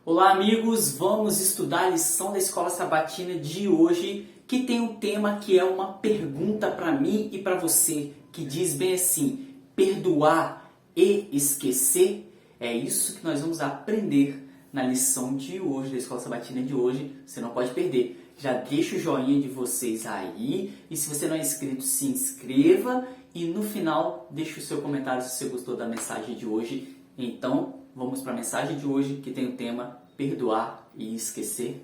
Olá, amigos! Vamos estudar a lição da Escola Sabatina de hoje, que tem um tema que é uma pergunta para mim e para você, que diz bem assim: perdoar e esquecer? É isso que nós vamos aprender na lição de hoje, da Escola Sabatina de hoje. Você não pode perder. Já deixa o joinha de vocês aí, e se você não é inscrito, se inscreva, e no final deixa o seu comentário se você gostou da mensagem de hoje. Então, vamos para a mensagem de hoje, que tem o tema perdoar e esquecer.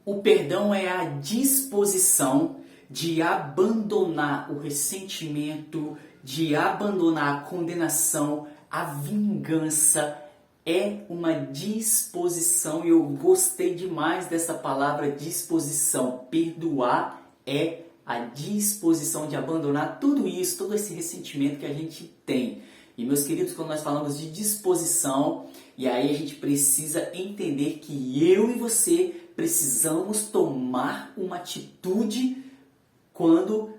O perdão é a disposição de abandonar o ressentimento, de abandonar a condenação, a vingança. É uma disposição, e eu gostei demais dessa palavra disposição. Perdoar é a disposição de abandonar tudo isso, todo esse ressentimento que a gente tem. E meus queridos, quando nós falamos de disposição, e aí a gente precisa entender que eu e você precisamos tomar uma atitude quando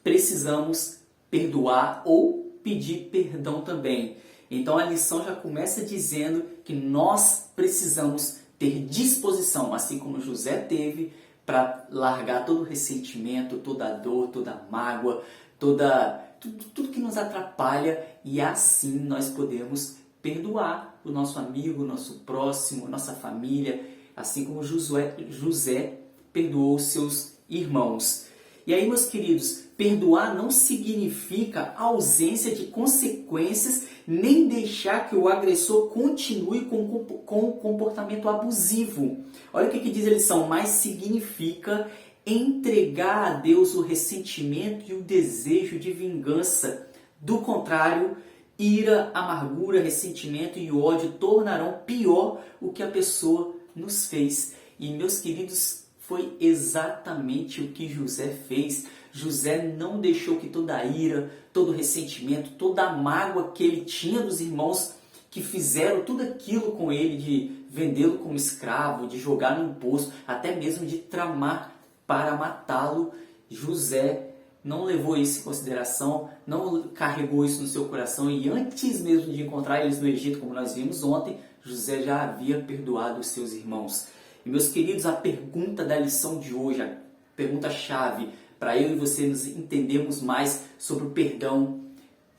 precisamos perdoar ou pedir perdão também. Então a lição já começa dizendo que nós precisamos ter disposição, assim como José teve, para largar todo o ressentimento, toda a dor, toda a mágoa, tudo que nos atrapalha, e assim nós podemos perdoar o nosso amigo, o nosso próximo, nossa família, assim como José perdoou seus irmãos. E aí, meus queridos, perdoar não significa ausência de consequências, nem deixar que o agressor continue com o comportamento abusivo. Olha o que diz a lição: mas significa entregar a Deus o ressentimento e o desejo de vingança. Do contrário, ira, amargura, ressentimento e ódio tornarão pior o que a pessoa nos fez. E, meus queridos, foi exatamente o que José fez. José não deixou que toda a ira, todo o ressentimento, toda a mágoa que ele tinha dos irmãos que fizeram tudo aquilo com ele, de vendê-lo como escravo, de jogar num poço, até mesmo de tramar para matá-lo. José não levou isso em consideração, não carregou isso no seu coração, e antes mesmo de encontrar eles no Egito, como nós vimos ontem, José já havia perdoado os seus irmãos. E, meus queridos, a pergunta da lição de hoje, a pergunta-chave para eu e você nos entendermos mais sobre o perdão,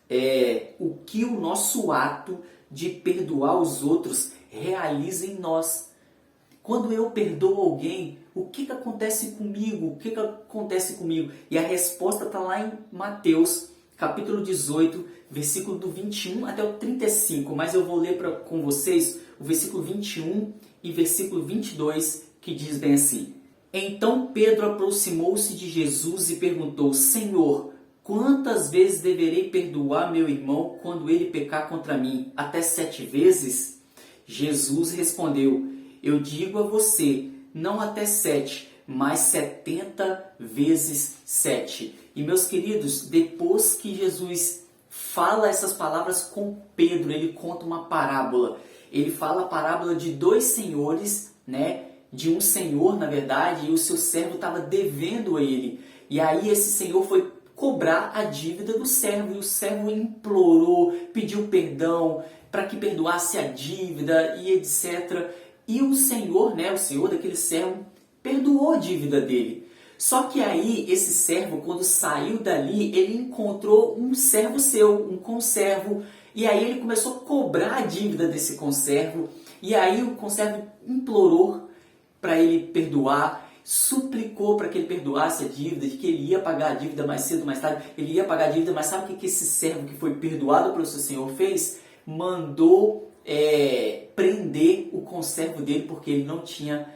é o que o nosso ato de perdoar os outros realiza em nós. Quando eu perdoo alguém, o que acontece comigo? O que acontece comigo? E a resposta está lá em Mateus, capítulo 18, versículo do 21 até o 35. Mas eu vou ler com vocês o versículo 21 e versículo 22, que diz bem assim: Então Pedro aproximou-se de Jesus e perguntou: Senhor, quantas vezes deverei perdoar meu irmão quando ele pecar contra mim? Até 7 vezes? Jesus respondeu: Eu digo a você, não até 7, mas 70 vezes 7. E, meus queridos, depois que Jesus fala essas palavras com Pedro, ele conta uma parábola. Ele fala a parábola de dois senhores, né? De um senhor, na verdade, e o seu servo estava devendo a ele. E aí esse senhor foi cobrar a dívida do servo, e o servo implorou, pediu perdão para que perdoasse a dívida e etc. E o senhor, né, o senhor daquele servo, perdoou a dívida dele. Só que aí esse servo, quando saiu dali, ele encontrou um servo seu, um conservo. E aí ele começou a cobrar a dívida desse conservo. E aí o conservo implorou para ele perdoar, suplicou para que ele perdoasse a dívida, de que ele ia pagar a dívida mais cedo ou mais tarde, ele ia pagar a dívida. Mas sabe o que esse servo que foi perdoado pelo seu senhor fez? Mandou prender o conservo dele, porque ele não tinha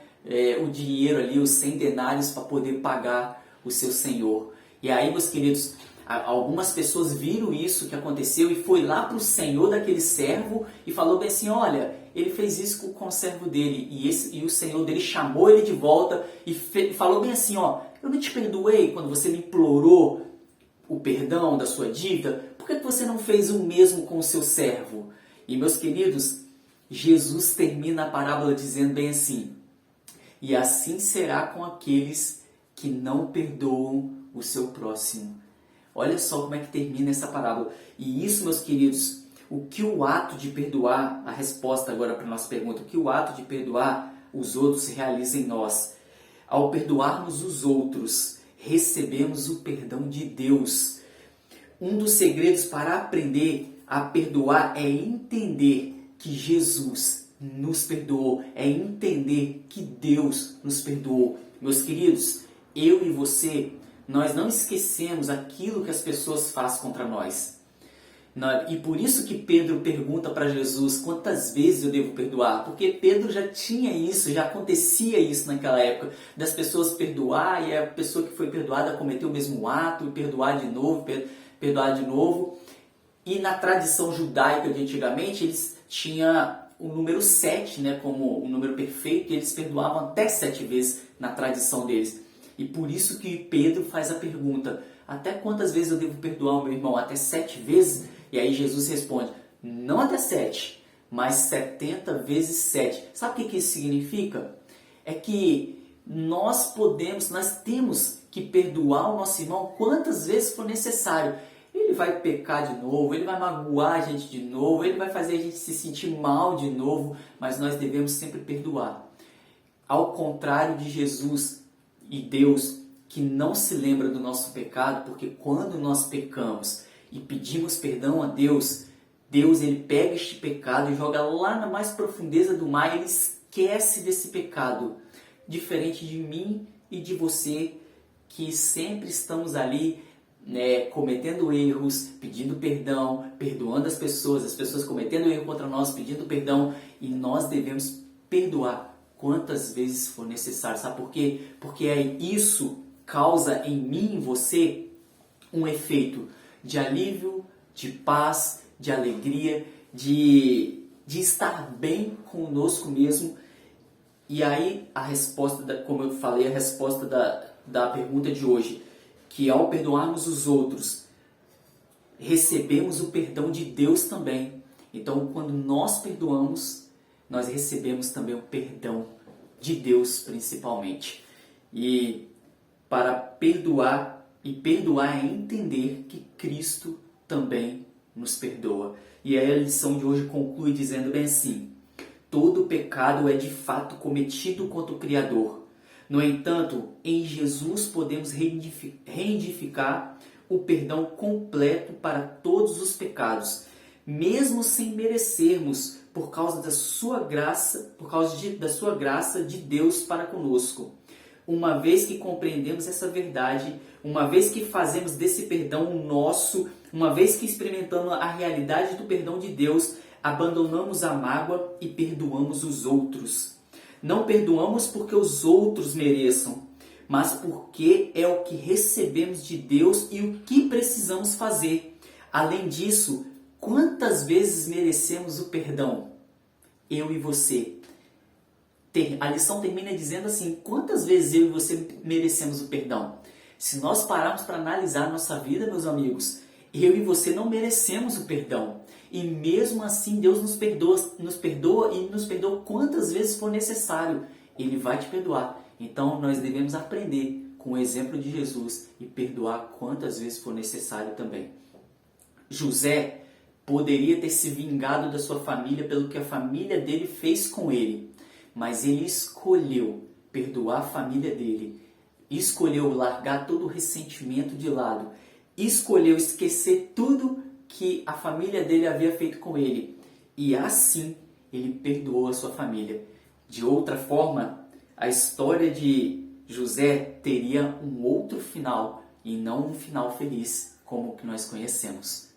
o dinheiro ali, os 100 denários, para poder pagar o seu senhor. E aí, meus queridos, algumas pessoas viram isso que aconteceu e foi lá para o senhor daquele servo e falou bem assim: olha, ele fez isso com o conservo dele. E o senhor dele chamou ele de volta e falou bem assim: ó, eu não te perdoei quando você me implorou o perdão da sua dívida, por que você não fez o mesmo com o seu servo? E, meus queridos, Jesus termina a parábola dizendo bem assim: e assim será com aqueles que não perdoam o seu próximo. Olha só como é que termina essa parábola. E isso, meus queridos, o que o ato de perdoar, a resposta agora para a nossa pergunta, o que o ato de perdoar os outros realiza em nós? Ao perdoarmos os outros, recebemos o perdão de Deus. Um dos segredos para aprender a perdoar é entender que Jesus nos perdoou, é entender que Deus nos perdoou. Meus queridos, eu e você, nós não esquecemos aquilo que as pessoas fazem contra nós. E por isso que Pedro pergunta para Jesus quantas vezes eu devo perdoar, porque Pedro já tinha isso, já acontecia isso naquela época, das pessoas perdoar e a pessoa que foi perdoada cometeu o mesmo ato, e perdoar de novo, perdoar de novo. E na tradição judaica de antigamente, eles tinham o número 7, né, como um número perfeito, e eles perdoavam até 7 vezes na tradição deles. E por isso que Pedro faz a pergunta, até quantas vezes eu devo perdoar o meu irmão? Até 7 vezes? E aí Jesus responde, não até 7, mas 70 vezes 7. Sabe o que isso significa? É que nós temos que perdoar o nosso irmão quantas vezes for necessário. Ele vai pecar de novo, ele vai magoar a gente de novo, ele vai fazer a gente se sentir mal de novo, mas nós devemos sempre perdoar. Ao contrário de Jesus e Deus, que não se lembra do nosso pecado, porque quando nós pecamos e pedimos perdão a Deus, Deus ele pega este pecado e joga lá na mais profundeza do mar, ele esquece desse pecado. Diferente de mim e de você, que sempre estamos ali, cometendo erros, pedindo perdão, perdoando as pessoas cometendo erro contra nós, pedindo perdão, e nós devemos perdoar quantas vezes for necessário. Sabe por quê? Porque isso causa em mim e em você um efeito de alívio, de paz, de alegria, de estar bem conosco mesmo. E aí a resposta, como eu falei, a resposta da pergunta de hoje, que ao perdoarmos os outros, recebemos o perdão de Deus também. Então, quando nós perdoamos, nós recebemos também o perdão de Deus, principalmente. E para perdoar, e perdoar é entender que Cristo também nos perdoa. E aí a lição de hoje conclui dizendo bem assim, todo pecado é de fato cometido contra o Criador. No entanto, em Jesus podemos reedificar o perdão completo para todos os pecados, mesmo sem merecermos, por causa da sua graça, da sua graça de Deus para conosco. Uma vez que compreendemos essa verdade, uma vez que fazemos desse perdão o nosso, uma vez que experimentamos a realidade do perdão de Deus, abandonamos a mágoa e perdoamos os outros. Não perdoamos porque os outros mereçam, mas porque é o que recebemos de Deus e o que precisamos fazer. Além disso, quantas vezes merecemos o perdão? Eu e você. A lição termina dizendo assim, quantas vezes eu e você merecemos o perdão? Se nós pararmos para analisar a nossa vida, meus amigos, eu e você não merecemos o perdão. E mesmo assim Deus nos perdoa e nos perdoa quantas vezes for necessário. Ele vai te perdoar. Então nós devemos aprender com o exemplo de Jesus e perdoar quantas vezes for necessário também. José poderia ter se vingado da sua família pelo que a família dele fez com ele. Mas ele escolheu perdoar a família dele. Escolheu largar todo o ressentimento de lado. Escolheu esquecer tudo que a família dele havia feito com ele. E assim ele perdoou a sua família. De outra forma, a história de José teria um outro final e não um final feliz como o que nós conhecemos.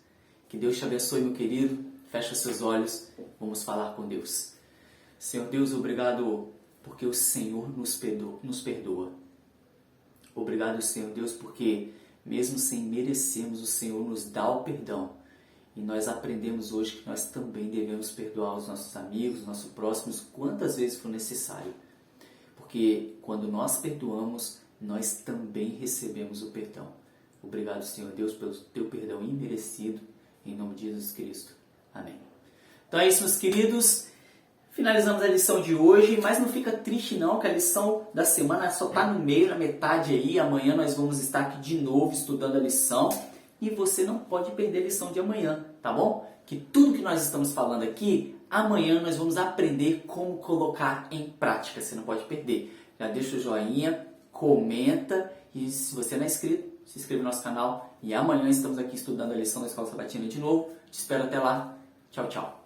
Que Deus te abençoe, meu querido. Fecha seus olhos. Vamos falar com Deus. Senhor Deus, obrigado porque o Senhor nos perdoa. Obrigado, Senhor Deus, porque mesmo sem merecermos, o Senhor nos dá o perdão. E nós aprendemos hoje que nós também devemos perdoar os nossos amigos, os nossos próximos, quantas vezes for necessário. Porque quando nós perdoamos, nós também recebemos o perdão. Obrigado, Senhor Deus, pelo teu perdão imerecido. Em nome de Jesus Cristo. Amém. Então é isso, meus queridos. Finalizamos a lição de hoje, mas não fica triste não, que a lição da semana só está no meio, na metade aí. Amanhã nós vamos estar aqui de novo estudando a lição e você não pode perder a lição de amanhã, tá bom? Que tudo que nós estamos falando aqui, amanhã nós vamos aprender como colocar em prática, você não pode perder. Já deixa o joinha, comenta e se você não é inscrito, se inscreva no nosso canal. E amanhã estamos aqui estudando a lição da Escola Sabatina de novo. Te espero até lá. Tchau, tchau.